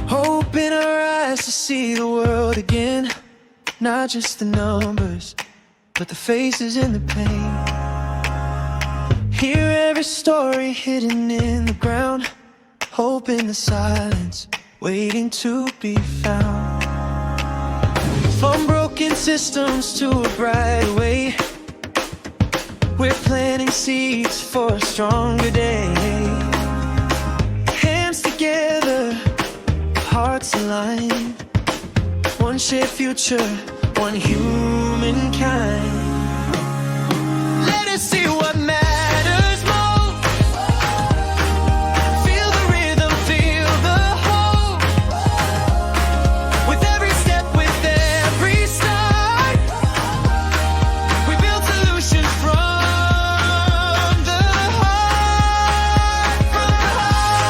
Hope in our eyes to see the world again, not just the numbers, but the faces in the pain. Hear every story hidden in the ground, hope in the silence, waiting to be found. From broken systems to a brighter way, we're planting seeds for a stronger day. Hands together, hearts aligned, one shared future, one humankind. Let us see what matters most. Feel the rhythm, feel the hope. With every step, with every start, we build solutions from the heart, from the heart,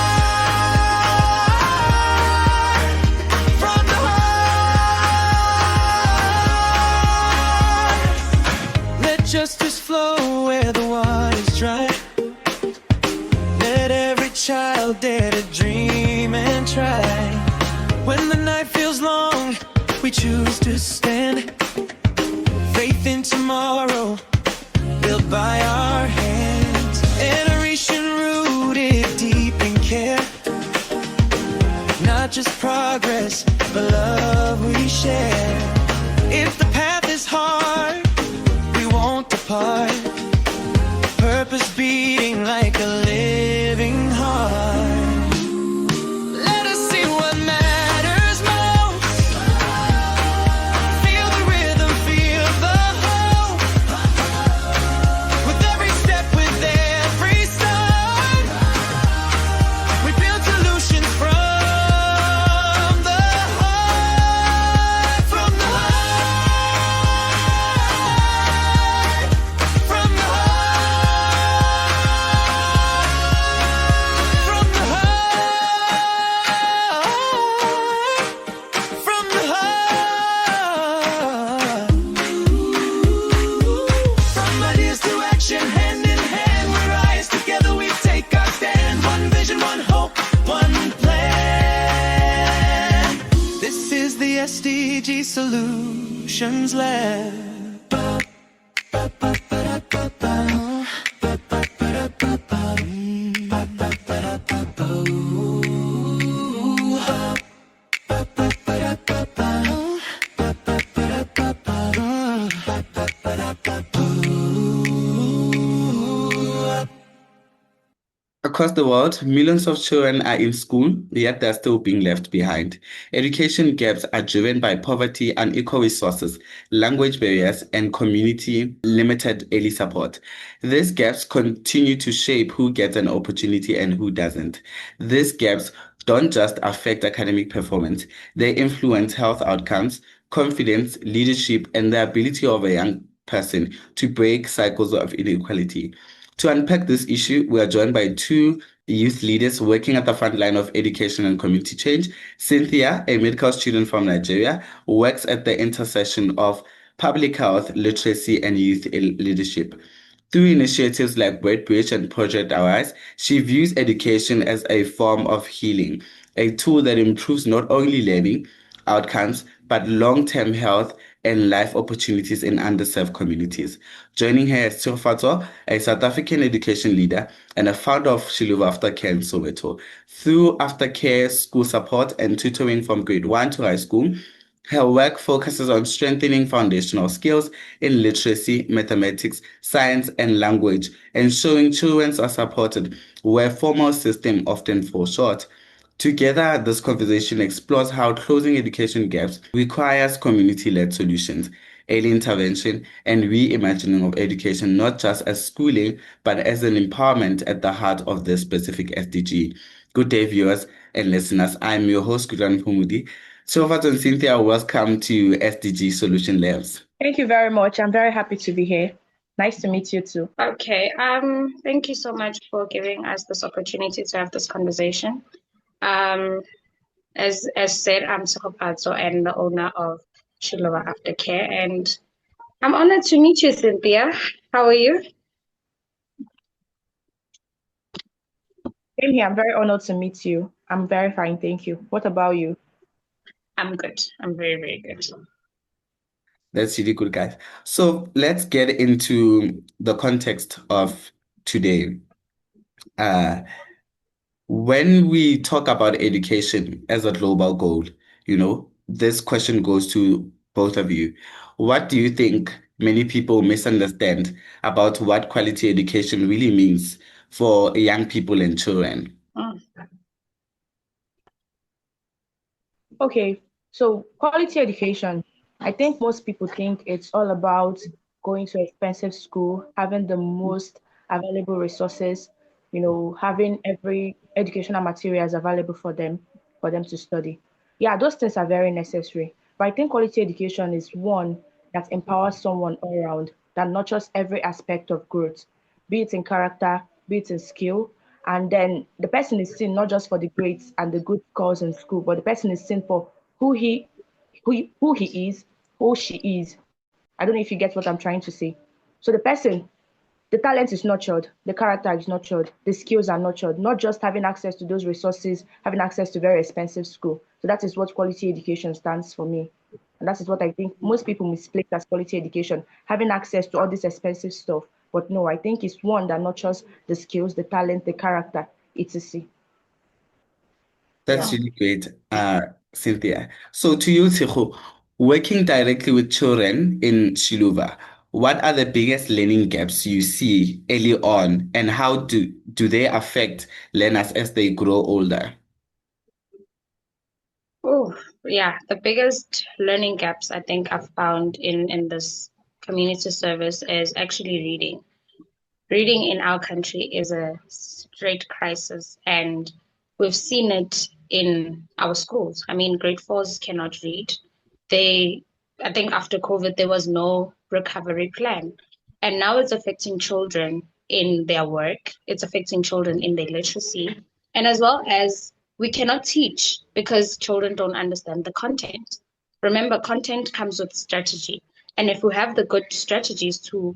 from the heart. Let justice flow where the water's dry. Let every child dare to dream and try. When the night feels long, we choose to stand. Faith in tomorrow, built by our hands. Generation rooted deep in care. Not just progress, but love we share. If the path is hard, we won't depart. Purpose beating like a living heart. Let us see what matters most. Feel the rhythm, feel the hope. With every step, with every start, we build solutions from the heart, from the heart, from the heart, from the heart, from the heart. From ideas to action, hand in hand, we rise together, we take our stand. One vision, one hope, one plan. This is the SDG Solutions Lab. Across the world, millions of children are in school, yet they're still being left behind. Education gaps are driven by poverty, unequal resources, language barriers, and community-limited early support. These gaps continue to shape who gets an opportunity and who doesn't. These gaps don't just affect academic performance, they influence health outcomes, confidence, leadership, and the ability of a young person to break cycles of inequality. To unpack this issue, we are joined by two youth leaders working at the front line of education and community change. Cynthia, a medical student from Nigeria, works at the intersection of public health, literacy, and youth leadership. Through initiatives like Bread Bridge and Project Arise, she views education as a form of healing, a tool that improves not only learning outcomes, but long-term health and life opportunities in underserved communities. Joining her is Tshegofatso, a South African education leader and a founder of Xiluva After Care in Soweto. Through aftercare, school support, and tutoring from grade 1 to high school, her work focuses on strengthening foundational skills in literacy, mathematics, science, and language, ensuring children are supported where formal systems often fall short. Together, this conversation explores how closing education gaps requires community-led solutions, early intervention, and reimagining of education not just as schooling, but as an empowerment at the heart of this specific SDG. Good day, viewers and listeners. I'm your host, Kutlwano Phumudi. Tshegofatso and Cynthia, welcome to SDG Solution Labs. Thank you very much. I'm very happy to be here. Nice to meet you too. Okay. Thank you so much for giving us this opportunity to have this conversation. As said, I'm Tshegofatso and the owner of Xiluva After Care, and I'm honored to meet you, Cynthia. How are you? Same here. I'm very honored to meet you. I'm very fine, thank you. What about you? I'm good. I'm very, very good. That's really good, guys. So let's get into the context of today. Uh, when we talk about education as a global goal, this question goes to both of you. What do you think many people misunderstand about what quality education really means for young people and children? Mm. Okay, so quality education. I think most people think it's all about going to expensive school, having the most available resources, having every educational materials available for them to study. Yeah, those things are very necessary. But I think quality education is one that empowers someone all around, that nurtures every aspect of growth, be it in character, be it in skill, and then the person is seen not just for the grades and the good scores in school, but the person is seen for who he who he is, who she is. I don't know if you get what I'm trying to say. So the talent is nurtured, the character is nurtured, the skills are nurtured, not just having access to those resources, having access to very expensive school. So that is what quality education stands for me. And that is what I think most people misplace as quality education, having access to all this expensive stuff. But no, I think it's one that nurtures the skills, the talent, the character, etc. That's Yeah. really great, Cynthia. So to you, Tshego, working directly with children in Xiluva, what are the biggest learning gaps you see early on, and how do they affect learners as they grow older? Oh, yeah. The biggest learning gaps I think I've found in this community service is actually reading. Reading in our country is a straight crisis, and we've seen it in our schools. I mean, grade fours cannot read. They, I think after COVID, there was no recovery plan. And now it's affecting children in their work, it's affecting children in their literacy, and as well as we cannot teach because children don't understand the content. Remember, content comes with strategy. And if we have the good strategies to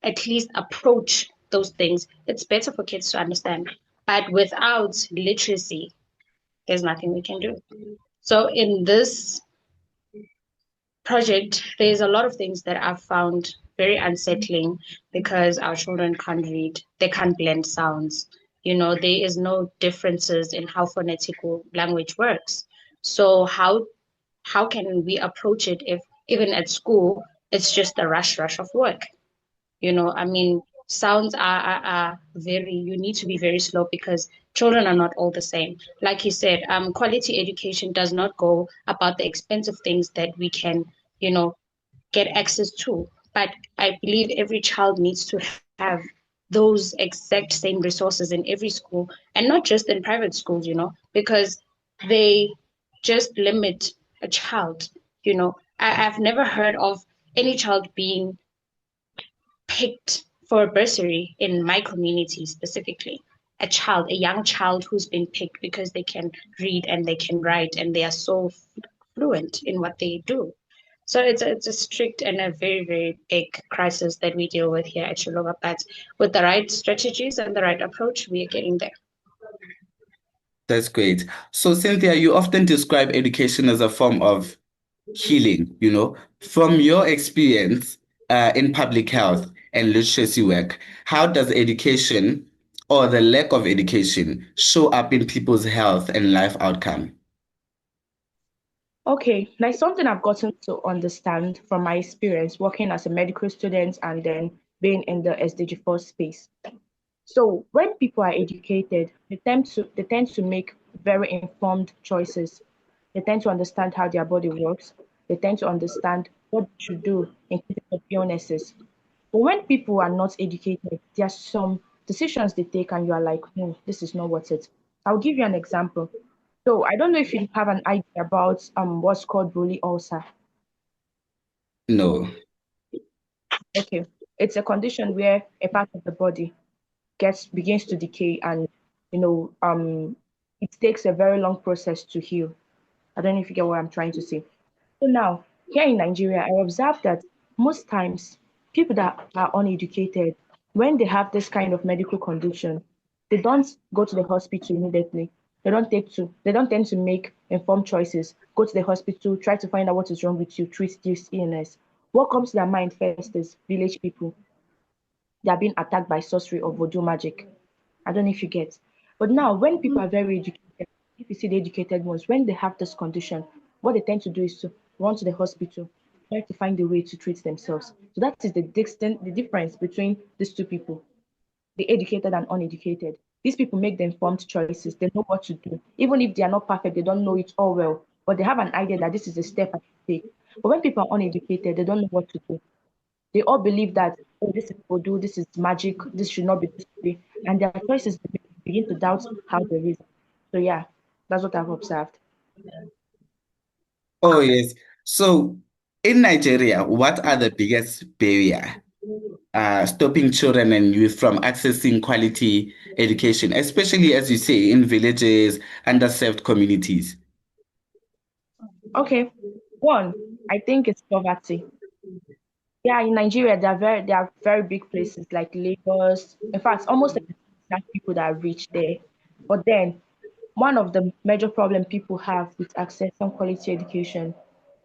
at least approach those things, it's better for kids to understand. But without literacy, there's nothing we can do. So in this project, there's a lot of things that I've found very unsettling because our children can't read, they can't blend sounds. There is no differences in how phonetical language works. So how can we approach it if even at school it's just a rush of work? I mean, sounds are very, you need to be very slow because children are not all the same. Like you said, quality education does not go about the expensive things that we can, you know, get access to. But I believe every child needs to have those exact same resources in every school and not just in private schools, because they just limit a child. I've never heard of any child being picked for a bursary in my community specifically. A young child who's been picked because they can read and they can write and they are so fluent in what they do. So it's a strict and a very, very big crisis that we deal with here at Xiluva. But with the right strategies and the right approach, we are getting there. That's great. So, Cynthia, you often describe education as a form of healing, From your experience in public health and literacy work, how does education or the lack of education show up in people's health and life outcome? Okay, that's something I've gotten to understand from my experience working as a medical student and then being in the SDG space. So when people are educated, they tend to make very informed choices. They tend to understand how their body works. They tend to understand what they should do in case of illnesses. But when people are not educated, there are some decisions they take, and you are like, no, this is not worth it. I'll give you an example. So I don't know if you have an idea about what's called Brule ulcer. No. Okay, it's a condition where a part of the body gets begins to decay, and you know um it takes a very long process to heal. I don't know if you get what I'm trying to say. So now, here in Nigeria, I observed that most times people that are uneducated, when they have this kind of medical condition, they don't go to the hospital immediately. They don't tend to make informed choices. Go to the hospital, try to find out what is wrong with you, treat this illness. What comes to their mind first is village people. They are being attacked by sorcery or voodoo magic. I don't know if you get. But now, when people are very educated, if you see the educated ones, when they have this condition, what they tend to do is to run to the hospital, try to find a way to treat themselves. So that is the difference between these two people, the educated and uneducated. These people make the informed choices. They know what to do. Even if they are not perfect, they don't know it all well, but they have an idea that this is a step I should take. But when people are uneducated, they don't know what to do. They all believe that, oh, this is voodoo, this is magic, this should not be this way. And their choices begin to doubt how they reason. So yeah, that's what I've observed. Oh, yes. So in Nigeria, what are the biggest barrier stopping children and youth from accessing quality education, especially, as you say, in villages, underserved communities? Okay. One, I think it's poverty. Yeah, in Nigeria, there are very big places like Lagos. In fact, almost like people that are rich there. But then one of the major problem people have with accessing quality education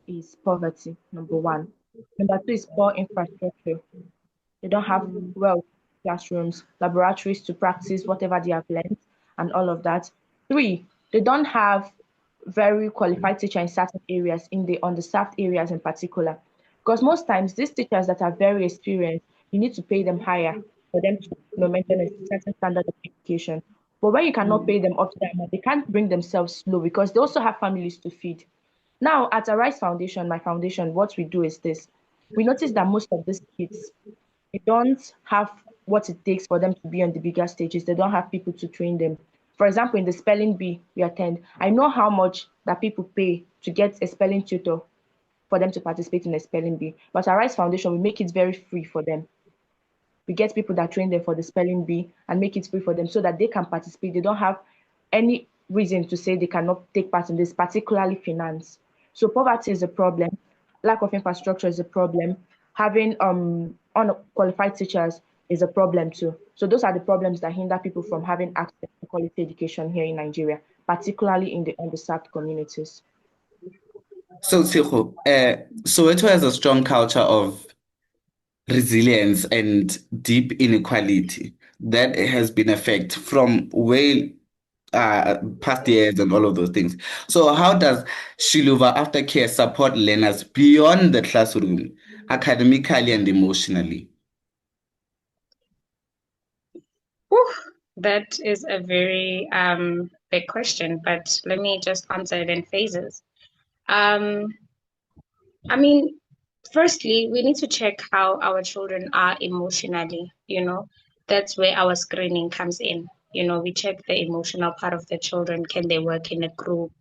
is poverty, number one. Number two is poor infrastructure. They don't have well classrooms, laboratories to practice whatever they have learned, and all of that. Three, they don't have very qualified teachers in certain areas, in the understaffed areas in particular. Because most times these teachers that are very experienced, you need to pay them higher for them to maintain a certain standard of education. But when you cannot pay them up to that amount, they can't bring themselves low because they also have families to feed. Now, at Arise Foundation, my foundation, what we do is this. We notice that most of these kids, they don't have what it takes for them to be on the bigger stages. They don't have people to train them. For example, in the spelling bee we attend, I know how much that people pay to get a spelling tutor for them to participate in a spelling bee. But at Rise Foundation, we make it very free for them. We get people that train them for the spelling bee and make it free for them so that they can participate. They don't have any reason to say they cannot take part in this, particularly finance. So poverty is a problem. Lack of infrastructure is a problem. Having unqualified teachers is a problem too. So those are the problems that hinder people from having access to quality education here in Nigeria, particularly in the underserved communities. So, Tshego, Soweto has a strong culture of resilience and deep inequality that has been a fact from way past years and all of those things. So how does Xiluva After Care support learners beyond the classroom, academically and emotionally? Whew, that is a very big question, but let me just answer it in phases. Um, I mean, firstly, we need to check how our children are emotionally, That's where our screening comes in. We check the emotional part of the children. Can they work in a group?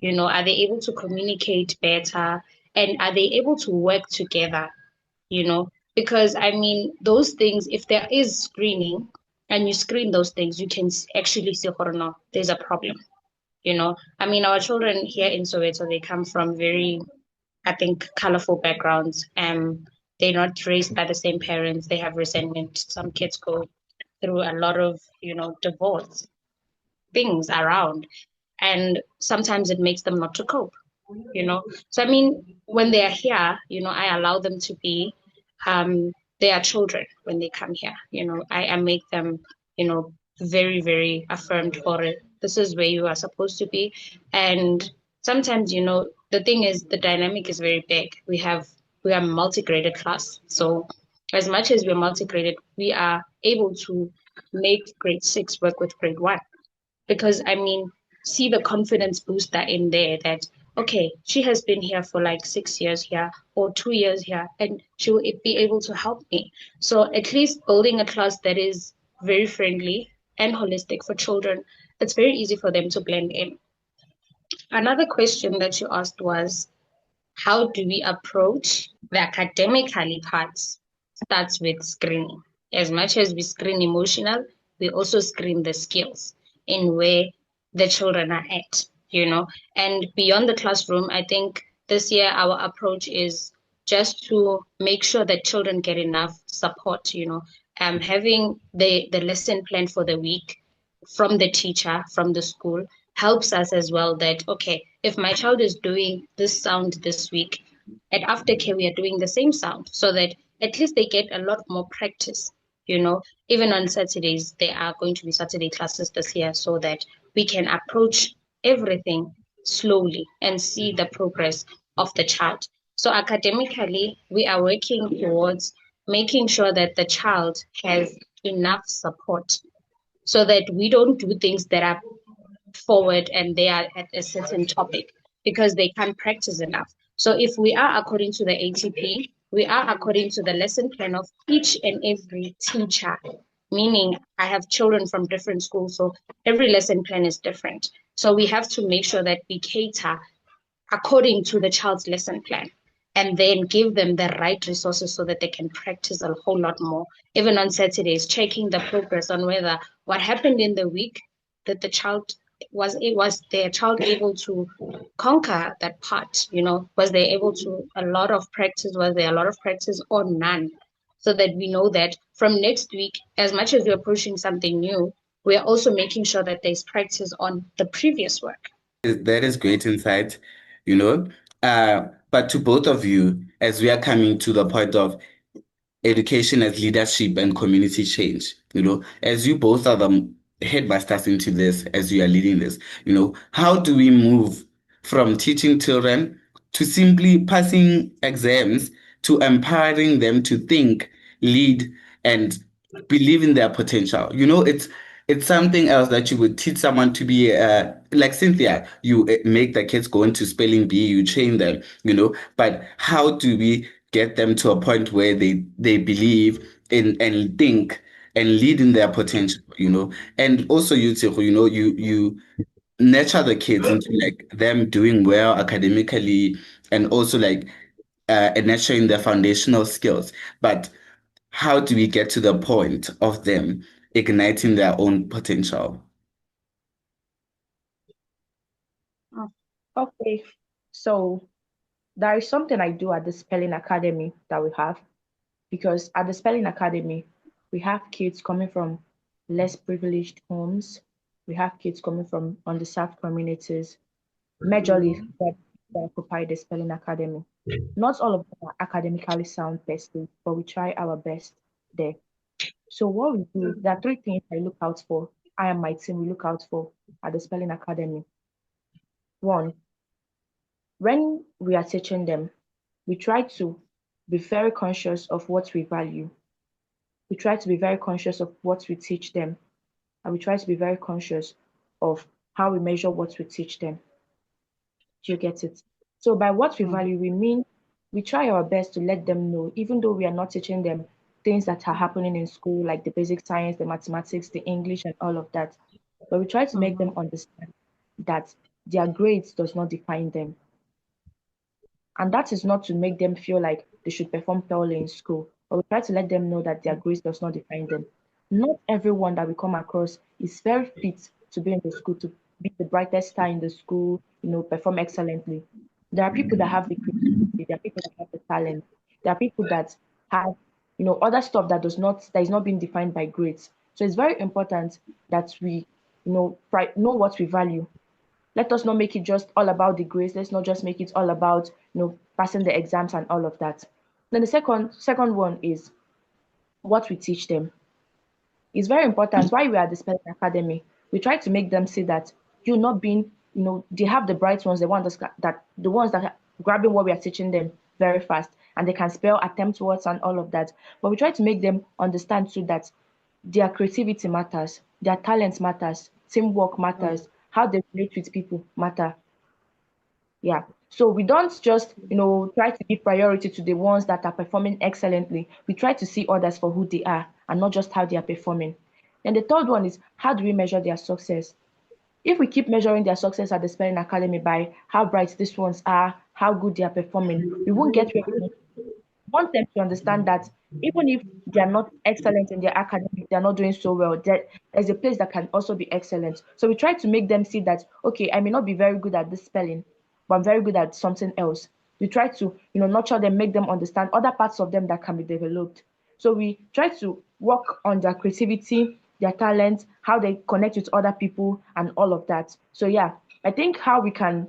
Are they able to communicate better? And are they able to work together? Because I mean, those things, if there is screening and you screen those things, you can actually see, or no, there's a problem. I mean, our children here in Soweto, they come from very, I think, colorful backgrounds. They're not raised by the same parents. They have resentment. Some kids go through a lot of, divorce things around, and sometimes it makes them not to cope. So I mean, when they are here, I allow them to be, they are children when they come here. I make them, very, very affirmed for it. This is where you are supposed to be. And sometimes, the thing is the dynamic is very big. We are multi-graded class. So as much as we're multi-graded, we are able to make grade 6 work with grade 1. Because I mean, see the confidence booster in there that, okay, she has been here for like 6 years here or 2 years here, and she will be able to help me. So at least building a class that is very friendly and holistic for children, it's very easy for them to blend in. Another question that you asked was, how do we approach the academically parts? Starts with screening. As much as we screen emotional, we also screen the skills in where the children are at. And beyond the classroom, I think this year our approach is just to make sure that children get enough support, having the lesson plan for the week from the teacher, from the school, helps us as well that, okay, if my child is doing this sound this week, at aftercare we are doing the same sound so that at least they get a lot more practice, even on Saturdays, there are going to be Saturday classes this year so that we can approach everything slowly and see the progress of the child. So academically, we are working towards making sure that the child has enough support so that we don't do things that are forward and they are at a certain topic because they can't practice enough. So if we are according to the ATP, we are according to the lesson plan of each and every teacher, meaning I have children from different schools, so every lesson plan is different. So we have to make sure that we cater according to the child's lesson plan and then give them the right resources so that they can practice a whole lot more. Even on Saturdays, checking the progress on whether what happened in the week that the child was their child able to conquer that part, was they able to was there a lot of practice or none, so that we know that from next week, as much as we're pushing something new, we're also making sure that there's practice on the previous work. That is great insight, you know. But to both of you, as we are coming to the point of education as leadership and community change, as you both are the headmasters into this, as you are leading this, how do we move from teaching children to simply passing exams to empowering them to think, lead, and believe in their potential? It's something else that you would teach someone to be like Cynthia. You make the kids go into spelling bee, you train them, but how do we get them to a point where they believe in and think and lead in their potential, and also you Tshego, you nurture the kids into like them doing well academically and also like nurturing their foundational skills. But how do we get to the point of them igniting their own potential? Okay, so there is something I do at the Spelling Academy that we have, because at the Spelling Academy, we have kids coming from less privileged homes. We have kids coming from underserved communities, majorly that occupy the Spelling Academy. Not all of them are academically sound per se, but we try our best there. So what we do, there are three things I look out for. I and my team, we look out for at the Spelling Academy. One, when we are teaching them, we try to be very conscious of what we value. We try to be very conscious of what we teach them, and we try to be very conscious of how we measure what we teach them. Do you get it? So by what we value, we mean we try our best to let them know, even though we are not teaching them things that are happening in school, like the basic science, the mathematics, the English, and all of that. But we try to make them understand that their grades does not define them. And that is not to make them feel like they should perform poorly in school, but we try to let them know that their grades does not define them. Not everyone that we come across is very fit to be in the school, to be the brightest star in the school, perform excellently. There are people that have the creativity, there are people that have the talent, there are people that have, other stuff that is not being defined by grades. So it's very important that we, know what we value. Let us not make it just all about the grades. Let's not just make it all about passing the exams and all of that. Then the second one is what we teach them. It's very important. Why we are at the Spelling Academy, we try to make them see that you're not being, they have the bright ones, the ones that are grabbing what we are teaching them very fast, and they can spell, attempt words, and all of that. But we try to make them understand too that their creativity matters, their talent matters, teamwork matters, how they relate with people matter. Yeah. So we don't just, try to give priority to the ones that are performing excellently. We try to see others for who they are and not just how they are performing. And the third one is, how do we measure their success? If we keep measuring their success at the Spelling Academy by how bright these ones are, how good they are performing, we won't get where we want them to understand that even if they are not excellent in their academic, they are not doing so well, there's a place that can also be excellent. So we try to make them see that, okay, I may not be very good at this spelling, but I'm very good at something else. We try to, nurture them, make them understand other parts of them that can be developed. So we try to work on their creativity, their talent, how they connect with other people, and all of that. So yeah, I think how we can,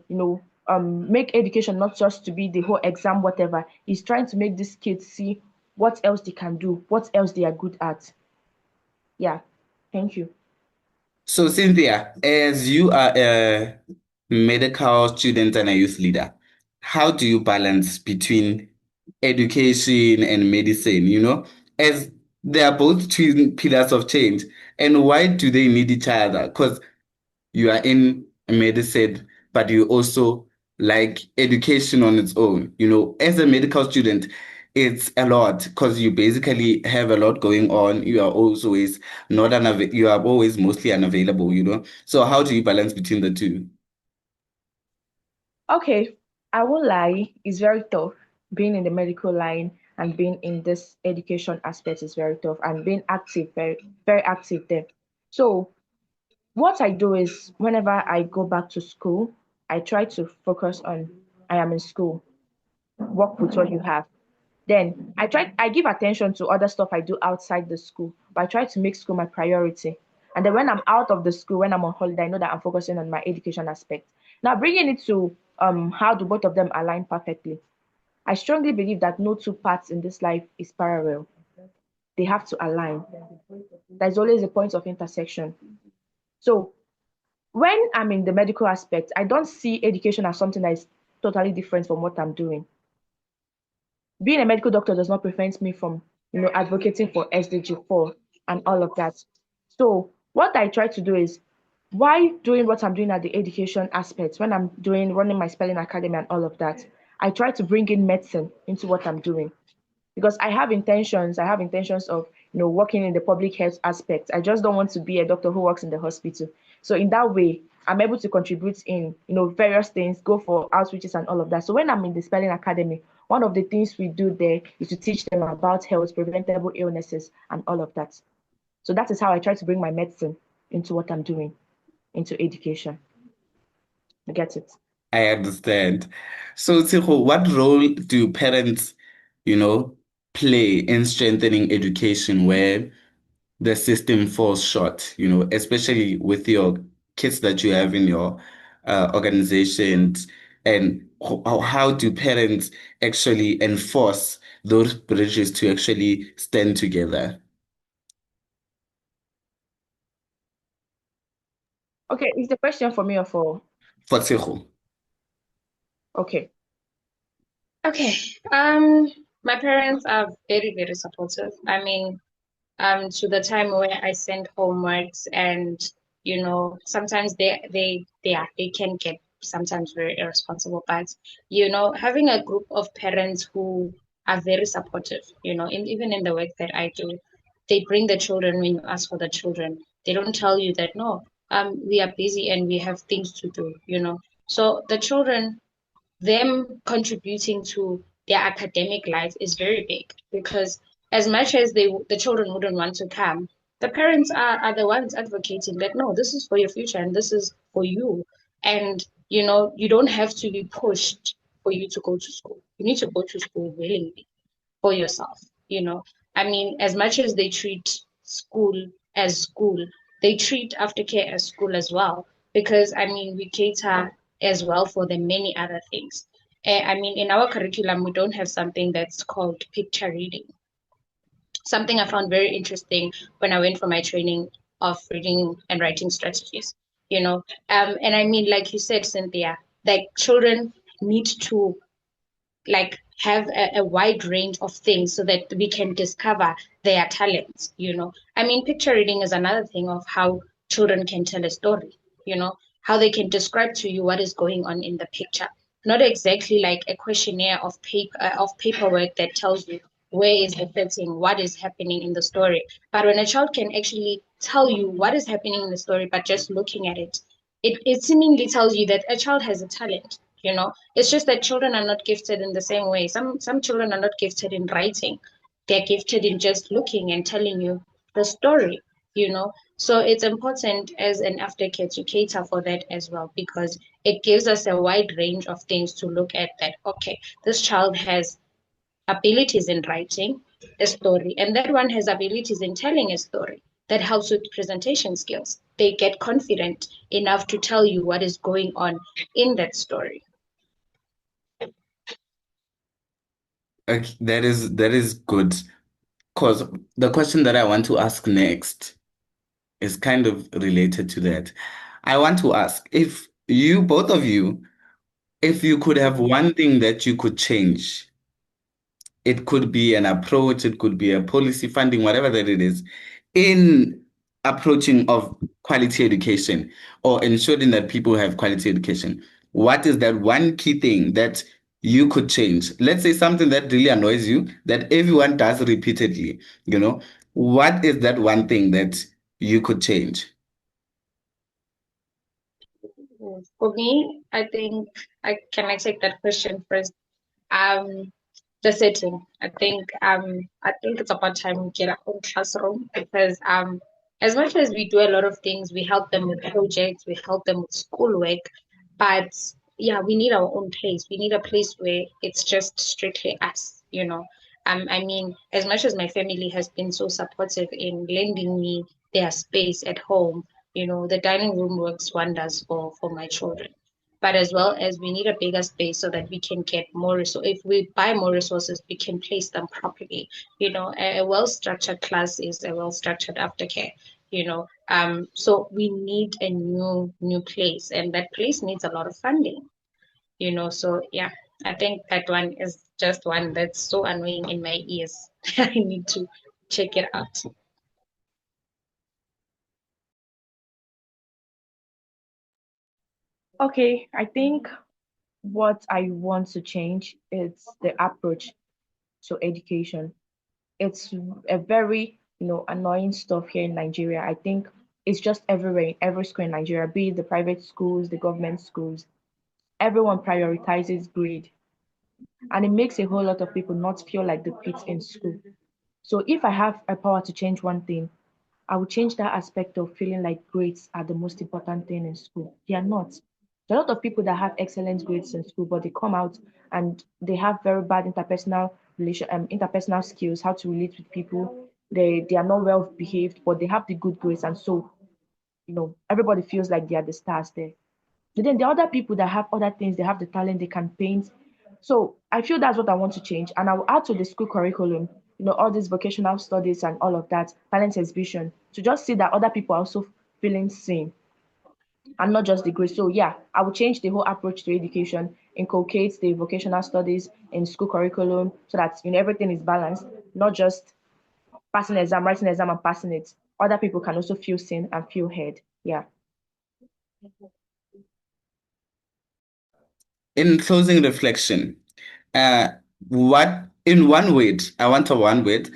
make education not just to be the whole exam, whatever, is trying to make these kids see what else they can do, what else they are good at. Yeah, thank you. So, Cynthia, as you are a medical student and a youth leader, how do you balance between education and medicine? As they are both twin pillars of change, and why do they need each other? Because you are in medicine, but you also like education on its own. As a medical student, it's a lot because you basically have a lot going on. You are always you are always mostly unavailable. So how do you balance between the two? Okay, I won't lie, it's very tough. Being in the medical line and being in this education aspect is very tough, and being active, very, very active there. So what I do is whenever I go back to school, I try to focus on I am in school, work with what you have. Then I give attention to other stuff I do outside the school, but I try to make school my priority. And then when I'm out of the school, when I'm on holiday, I know that I'm focusing on my education aspect. Now bringing it to how do both of them align perfectly? I strongly believe that no two paths in this life is parallel. They have to align. There's always a point of intersection. So when I'm in the medical aspect, I don't see education as something that is totally different from what I'm doing. Being a medical doctor does not prevent me from, advocating for SDG 4 and all of that. So what I try to do is, why doing what I'm doing at the education aspect, when I'm doing running my spelling academy and all of that, I try to bring in medicine into what I'm doing because I have intentions of working in the public health aspect. I just don't want to be a doctor who works in the hospital. So in that way, I'm able to contribute in various things, go for outreaches and all of that. So when I'm in the spelling academy, one of the things we do there is to teach them about health, preventable illnesses and all of that. So that is how I try to bring my medicine into what I'm doing, into education. You get it? I understand. So, Tshego, what role do parents, you know, play in strengthening education where the system falls short, especially with your kids that you have in your organizations? And how do parents actually enforce those bridges to actually stand together? Okay, is the question for me or for? For Tshego. Okay. Okay. My parents are very, very supportive. I mean, to the time where I send homeworks and sometimes they can get sometimes very irresponsible, but having a group of parents who are very supportive, even in the work that I do, they bring the children when you ask for the children. They don't tell you that no, we are busy and we have things to do. So the children, them contributing to their academic life is very big because as much as the children wouldn't want to come, the parents are the ones advocating that no, this is for your future and this is for you. And you don't have to be pushed for you to go to school. You need to go to school willingly for yourself. I mean, as much as they treat school as school, they treat aftercare as school as well. Because I mean, we cater as well for the many other things. I mean, in our curriculum, we don't have something that's called picture reading. Something I found very interesting when I went for my training of reading and writing strategies. And I mean, like you said, Cynthia, like children need to like have a wide range of things so that we can discover their talents. I mean, picture reading is another thing of how children can tell a story, how they can describe to you what is going on in the picture. Not exactly like a questionnaire of paperwork that tells you where is the setting, what is happening in the story. But when a child can actually tell you what is happening in the story, but just looking at it seemingly tells you that a child has a talent. It's just that children are not gifted in the same way. Some children are not gifted in writing. They're gifted in just looking and telling you the story. So it's important as an aftercare to cater for that as well, because it gives us a wide range of things to look at that, okay, this child has abilities in writing a story, and that one has abilities in telling a story. That helps with presentation skills. They get confident enough to tell you what is going on in that story. Okay, that is good. Because the question that I want to ask next is kind of related to that. I want to ask if you, both of you, if you could have one thing that you could change, it could be an approach, it could be a policy funding, whatever that it is, in approaching of quality education or ensuring that people have quality education. What is that one key thing that you could change? Let's say something that really annoys you, that everyone does repeatedly, you know, what is that one thing that you could change? For me, I think I take that question first. Um, the setting. I think it's about time we get our own classroom, because as much as we do a lot of things, we help them with projects, we help them with schoolwork, but yeah, we need our own place. We need a place where it's just strictly us, you know. I mean, as much as my family has been so supportive in lending me their space at home, you know, the dining room works wonders for my children. But as well as we need a bigger space so that we can get more resources. If we buy more resources, we can place them properly. You know, a well-structured class is a well-structured aftercare. You know, so we need a new place, and that place needs a lot of funding. You know, so yeah, I think that one is just one that's so annoying in my ears. I need to check it out. Okay, I think what I want to change is the approach to education. It's a very, annoying stuff here in Nigeria. I think it's just everywhere, in every school in Nigeria, be it the private schools, the government schools. Everyone prioritizes grade, and it makes a whole lot of people not feel like they fit in school. So if I have a power to change one thing, I would change that aspect of feeling like grades are the most important thing in school. They are not. There are a lot of people that have excellent grades in school, but they come out and they have very bad interpersonal skills, how to relate with people. They are not well behaved, but they have the good grades, and so everybody feels like they are the stars there. But then the other people that have other things, they have the talent, they can paint. So I feel that's what I want to change. And I will add to the school curriculum, all these vocational studies and all of that, talent exhibition, to just see that other people are also feeling seen and not just the grade. So yeah, I will change the whole approach to education, inculcate the vocational studies in school curriculum so that everything is balanced, not just passing exam, writing exam and passing it. Other people can also feel seen and feel heard. Yeah. In closing reflection, uh, what in one word, I want a one word,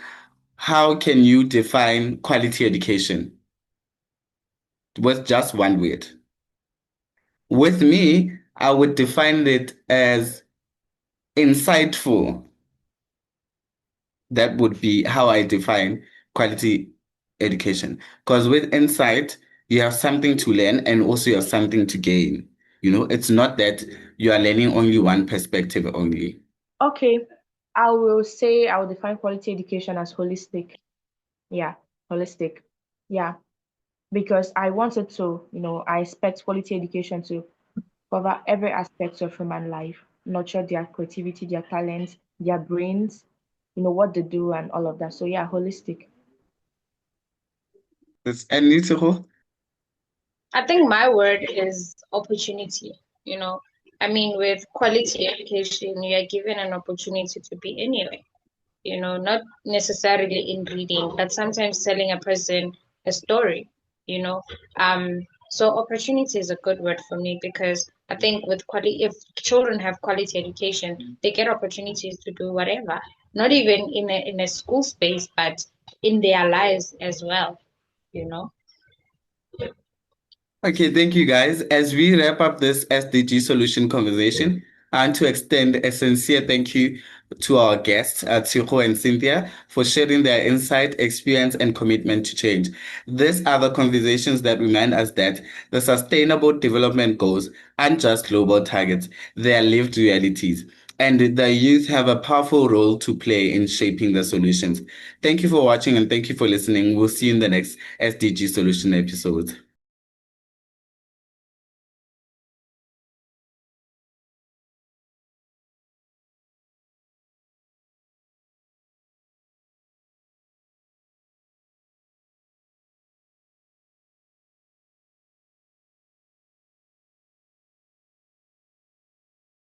how can you define quality education with just one word? With me, I would define it as insightful. That would be how I define quality education. Because with insight, you have something to learn and also you have something to gain. It's not that you are learning only one perspective only. Okay. I will say I will define quality education as holistic. Yeah, holistic. Yeah, because I wanted to, I expect quality education to cover every aspect of human life, nurture their creativity, their talents, their brains, what they do and all of that. So yeah, holistic. And you too. I think my word is opportunity. You know, I mean, with quality education, you are given an opportunity to be anywhere, you know, not necessarily in reading, but sometimes telling a person a story, you know. So opportunity is a good word for me, because I think with quality, if children have quality education, they get opportunities to do whatever, not even in a school space, but in their lives as well, you know. Okay, thank you guys. As we wrap up this SDG solution conversation, and to extend a sincere thank you to our guests, Tshego and Cynthia, for sharing their insight, experience, and commitment to change. These are the conversations that remind us that the Sustainable Development Goals aren't just global targets, they are lived realities. And the youth have a powerful role to play in shaping the solutions. Thank you for watching and thank you for listening. We'll see you in the next SDG Solution episode.